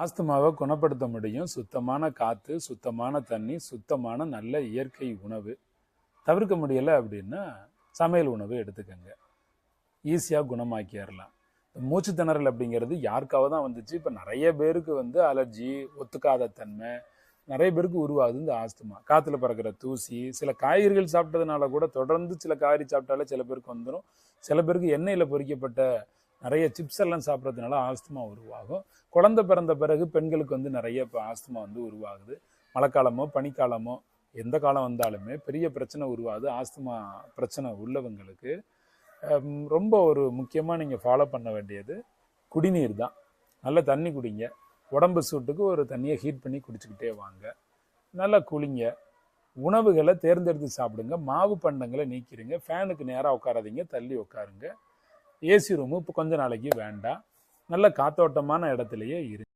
ஆஸ்துமாவை குணப்படுத்த முடியும். சுத்தமான காற்று, சுத்தமான தண்ணி, சுத்தமான நல்ல இயற்கை உணவு. தவிர்க்க முடியலை அப்படின்னா சமையல் உணவு எடுத்துக்கோங்க. ஈஸியாக குணமாக்கிடலாம். மூச்சு திணறல் அப்படிங்கிறது யாருக்காக தான் வந்துச்சு. இப்போ நிறைய பேருக்கு அலர்ஜி, ஒத்துக்காத தன்மை நிறைய பேருக்கு உருவாகுது. இந்த ஆஸ்துமா காற்றுல பறக்கிற தூசி, சில காய்கறிகள் சாப்பிட்டதுனால கூட தொடர்ந்து சில காய்கறி சாப்பிட்டாலே சில பேருக்கு வந்துடும். சில பேருக்கு எண்ணெயில் பொரிக்கப்பட்ட நிறைய சிப்ஸ் எல்லாம் சாப்பிட்றதுனால ஆஸ்துமா உருவாகும். குழந்தை பிறந்த பிறகு பெண்களுக்கு நிறைய இப்போ ஆஸ்துமா உருவாகுது. மழைக்காலமோ பனிக்காலமோ எந்த காலம் வந்தாலுமே பெரிய பிரச்சனை உருவாகுது. ஆஸ்துமா பிரச்சனை உள்ளவங்களுக்கு ரொம்ப ஒரு முக்கியமாக நீங்கள் ஃபாலோ பண்ண வேண்டியது குடிநீர் தான். நல்ல தண்ணி குடிங்க. உடம்பு சூட்டுக்கு ஒரு தண்ணியை ஹீட் பண்ணி குடிச்சுக்கிட்டே வாங்க. நல்லா குளிங்க. உணவுகளை தேர்ந்தெடுத்து சாப்பிடுங்க. மாவு பண்டங்களை நீக்கிடுங்க. ஃபேனுக்கு நேராக உட்காராதீங்க, தள்ளி உட்காருங்க. ஏசி ரூமு இப்போ கொஞ்ச நாளைக்கு வேண்டாம். நல்ல காத்தோட்டமான இடத்துலையே இருங்க.